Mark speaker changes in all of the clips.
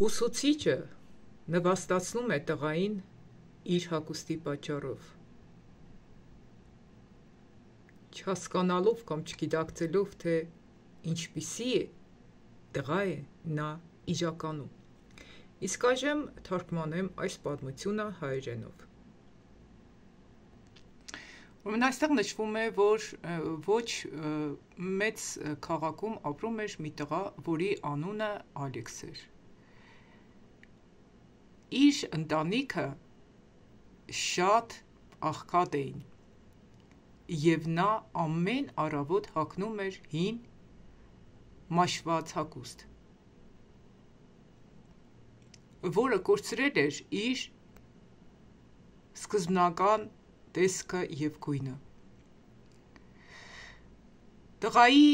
Speaker 1: Ուսուցիչը նվաստացնում է տղային իր հագուստի պատճառով, չհասկանալով կամ չգիտակցելով, թե ինչպիսի տղա է նա իրականում։ Իսկ այժմ թարգմանեմ այս պատմությունը հայերենով։ Ուրեմն այստեղ նշվում է, որ ոչ մեծ քաղաքում ապրում էր մի տղա, որի անունը Ալեքս էր։ Իր ընտանիքը շատ աղքատ էին, և նա ամեն առավոտ հագնում էր հին մաշված հագուստ, որը կորցրել էր իր սկզբնական տեսքը և գույնը։ Տղայի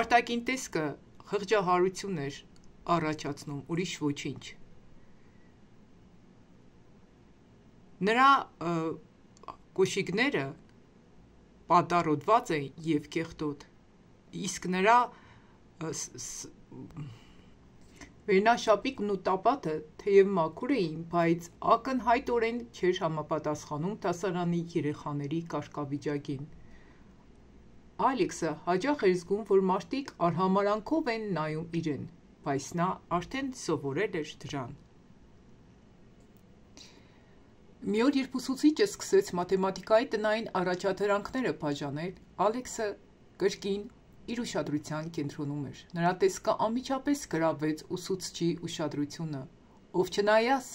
Speaker 1: արտաքին տեսքը խղճահարություն էր առաջացնում, ուրիշ ոչինչ։ Նրա կոշիկները պատառոտված էին և կեղտոտ, իսկ նրա վերնաշապիկն ու տապատը թեև մաքուր էին, բայց ակնհայտորեն չէր համապատասխանում դասարանի երեխաների կարգավիճակին։ Ալեքսը հաճախ էր զգում, որ մարդիկ արհամարհանքով են նայում իրեն, բայց նա արդեն սովորել էր դրան։ Մի օր, երբ ուսուցիչը սկսեց մաթեմատիկայի տնային առաջադրանքները բաժանել, Ալեքսը կրկին իր ուշադրության կենտրոնում էր։ Նրա տեսքը անմիջապես գրավեց ուսուցչի ուշադրությունը, ով չնայած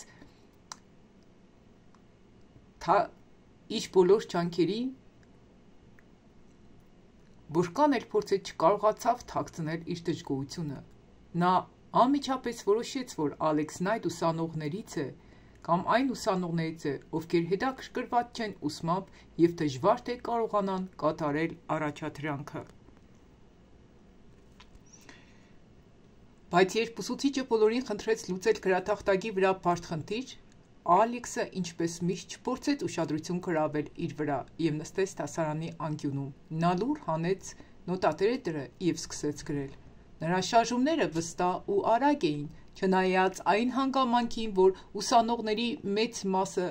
Speaker 1: իր բոլոր ջանքերին, որքան էլ փորձեց, չկարողացավ թաքցնել իր դժգոհությունը։ Նա անմիջապես որոշեց, որ Ալեքսն այդ ուսանողներից է, կամ այն ուսանողներից է, ովքեր հետաքրքրված չեն ուսմամբ և դժվար թե կարողանան կատարել առաջադրանքը։ Բայց երբ ուսուցիչը բոլորին խնդրեց լուծել գրատախտակի վրա բարդ խնդիր, Ալեքսը ինչպես միշտ չփորձեց ուշադրություն գրավել իր վրա և նստեց դասարանի անկյունում։ Նա լուռ հանեց նոտատետրը և սկսեց գրել։ Նրա շարժումները վստահ ու արագ էին, չնայած այն հանգամանքին, որ ուսանողների մեծ մասը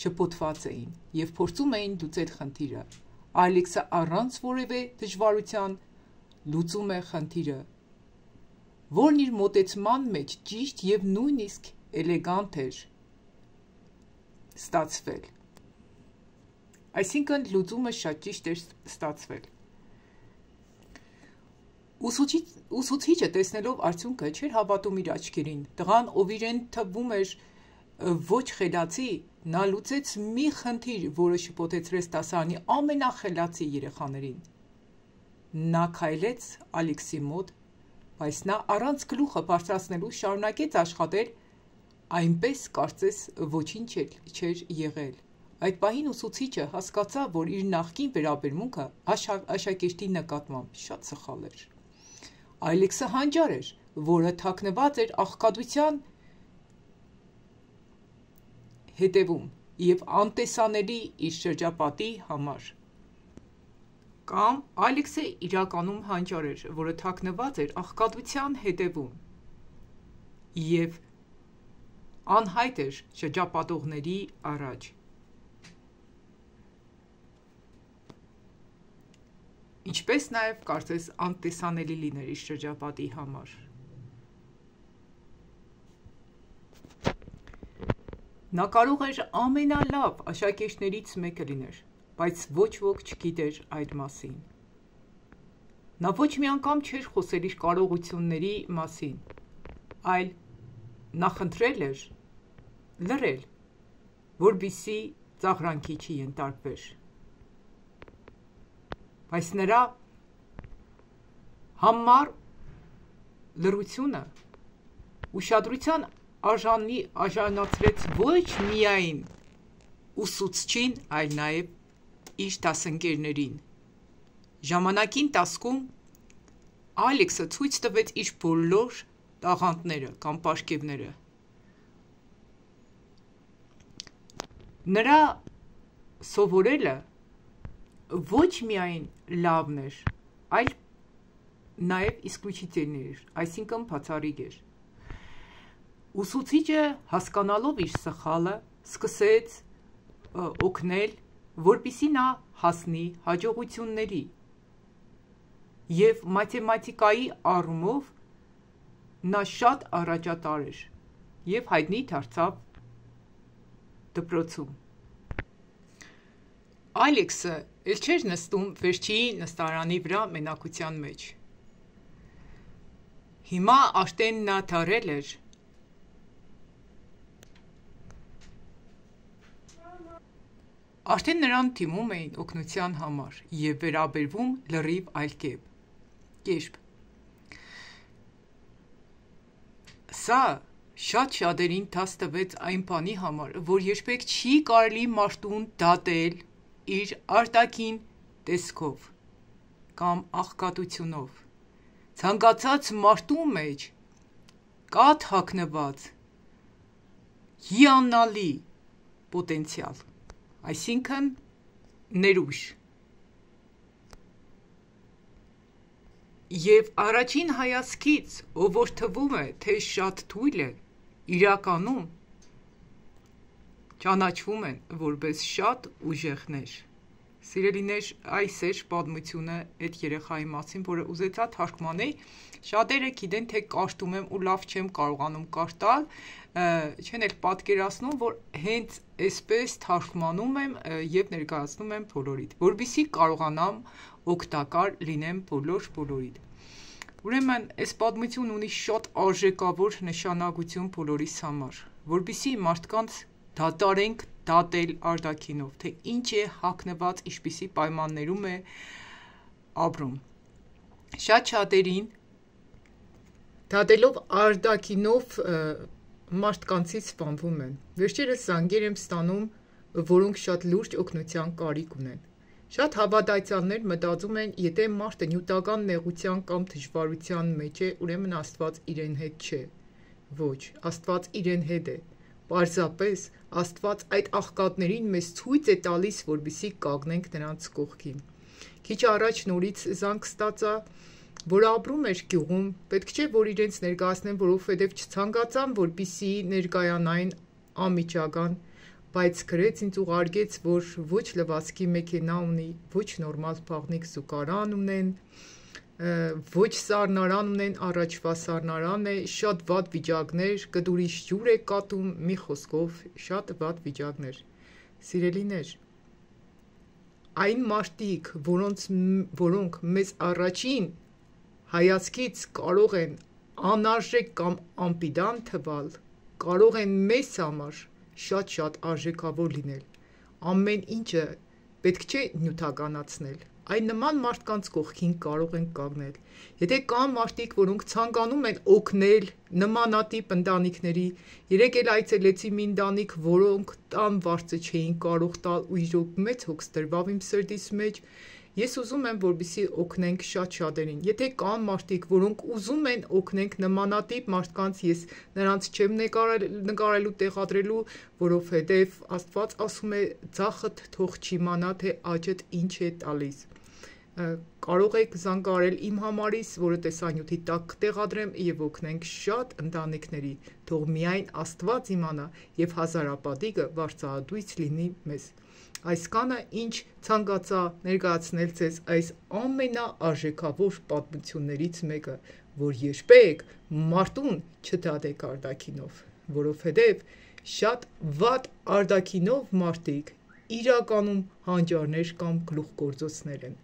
Speaker 1: շփոթված էին և փորձում էին լուծել խնդիրը։ Ալեքսը առանց որևէ դժվարության լուծում է խնդիրը, որն իր մոտեցման մեջ ճիշտ և նույնիսկ էլեգանտ էր ստացվել։ Այսինքն լուծումը շատ ճիշտ էր ստացվել։ Ուսուցիչը տեսնելով արդյունքը չէր հավատում իր աչքերին։ Տղան, ով իրեն թվում էր ոչ խելացի, նա լուծեց մի խնդիր, որը շփոթեցրեց դասարանի ամենախելացի երեխաներին։ Նա քայլեց Ալեքսի մոտ, բայց նա առանց գլուխը բարձրացնելու շարունակեց աշխատել, այնպես կարծես ոչինչ չէր եղել։ Այդ պահին ուսուցիչը հասկացավ, որ իր նախկին վերաբերմունքը աշակերտի նկատմամբ շատ սխալ էր։ Ալեքսը հանճար էր, որը թաքնված էր աղքատության հետևում և անտեսանելի իր շրջապատի համար։ Կամ Ալեքսը իրականում հանճար էր, որը թաքնված էր աղքատության հետևում և անհայտ էր շրջապատողների առաջ։ Ինչպես նաև կարծես անտեսանելի լիներ իր շրջապատի համար։ Նա կարող էր ամենալավ աշակերտներից մեկը լիներ, բայց ոչ ոք չգիտեր այդ մասին։ Նա ոչ մի անգամ չէր խոսել իր կարողությունների մասին, այլ նախընտրել էր լռել, որպեսզի ծաղրանքի չենթարկվեր։ Բայց նրա համառ լռությունը ուշադրության արժանացրեց ոչ միայն ուսուցչին, այլ նաև իր դասընկերներին։ Ժամանակի ընթացքում Ալեքսը ցույց տվեց իր բոլոր տաղանդները կամ պարգևները։ Նրա սովորելը ոչ միայն լավն էր, այլ նաև իսկլուչիտելներ, այսինքն բացառիկ էր։ Ուսուցիչը հասկանալով իր սխալը սկսեց օգնել, որպեսզի նա հասնի հաջողությունների, և մաթեմատիկայի առումով նա շատ առաջատար էր և հայտնի դարձավ դպրոցում։ Ալեքսը էլ չէր նստում վերջի նստարանի վրա մենակության մեջ։ Հիմա արդեն նա դարել էր Արդեն նրան դիմում էին օգնության համար և վերաբերվում լրիվ այլ կերպ։ Սա շատ շատերին դաս տվեց այն բանի համար, որ երբեք չի կարելի մարդուն դատել իր արտաքին տեսքով կամ աղքատությունով։ Ցանկացած մարդու մեջ կա թաքնված հիանալի պոտենցիալ, այսինքն ներուժ։ Եվ առաջին հայացքից, ով որ թվում է, թե շատ թույլ է, իրականում ճանաչվում են որպես շատ ուժեղներ։ Սիրելիներ, այս էր պատմությունը այդ երեխայի մասին, որը ուզեցա թարգմանեի։ Շատերը գիտեն, թե կարդում եմ ու լավ չեմ կարողանում կարդալ, չեն էլ պատկերացնում, որ հենց այսպես թարգմանում եմ և ներկայացնում եմ բոլորիդ, որպեսզի կարողանամ օգտակար լինեմ բոլորիդ։ Ուրեմն, այս պատմությունն ունի շատ արժեքավոր նշանակություն բոլորիս համար, որպեսզի մարդկանց դատարենք դատել արտաքինով, թե ինչ է հագնված, ինչպիսի պայմաններում է ապրում։ Շատ շատերին դատելով արտաքինով մարդկանցից սպանվում են։ Վերջերս զանգեր եմ ստանում, որոնք շատ լուրջ օգնության կարիք ունեն։ Շատ հավատացյալներ մտածում են, եթե մարդը նյութական նեղության կամ դժվարության մեջ է, ուրեմն Աստված իրեն հետ չէ։ Ոչ, Աստված իրեն հետ է։ Պարզապես Աստված այդ աղքատներին մեզ ցույց է տալիս, որպեսզի կանգնենք նրանց կողքին։ Քիչ առաջ նորից զանգ ստացա, որ ապրում էր գյուղում, պետք չէ, որ իրենց ներկայացնեն, որովհետև չցանկացան, որպեսզի ներկայանային անմիջական, բայց գրեց ինձ ուղարկեց, որ ոչ լվացքի մեքենա ունի, ոչ նորմալ փաղնիկ զուգարան ունեն, ոչ սառնարան ունեն, առաջվա սառնարան է, շատ վատ վիճակներ, կդուրի ջուր է կատում, մի խոսքով շատ վատ վիճակներ։ Սիրելիներ, այն մարդիկ, որոնք մեզ առաջին հայացքից կարող են անարժեք կամ անպիտան թվալ, կարող են մեզ համար շատ արժեքավոր լինել։ Ամեն ինչը պետք չէ նյութականացնել, այն նման մարդկանց կողքին կարող ենք կանգնել։ Եթե կան մարդիկ, որոնք ցանկանում են օգնել նմանատիպ ընտանիքների, երեկ էլ այցելեցի մի ընտանիք, որոնք տան վարձը չէին կարող տալ ու իրոք մեծ հոգս դրվավ իմ սրտիս մեջ, ես ուզում եմ, որպեսզի օգնենք շատ շատերին։ Եթե կան մարդիկ, որոնք ուզում են օգնենք նմանատիպ մարդկանց, ես նրանց չեմ նկարելու, տեղադրելու, որովհետև Աստված ասում է, ձախդ թող չիմանա, թե աջդ ինչ է տալիս։ Կարող եք զանգարել իմ համարից, որը տեսանյութի տակ կտեղադրեմ, և օգնենք շատ ընտանիքների, թող միայն Աստված իմանա և հազարապատիկը վարձահատույց լինի մեզ։ Այսքանը, ինչ ցանկացա ներկայացնել ձեզ այս ամենաարժեքավոր պատմություններից մեկը, որ երբեք մարդուն չդատեք արտաքինով, որովհետև շատ վատ արտաքինով մարդիկ իրականում հանճարներ կամ գլուխգործոցներ են։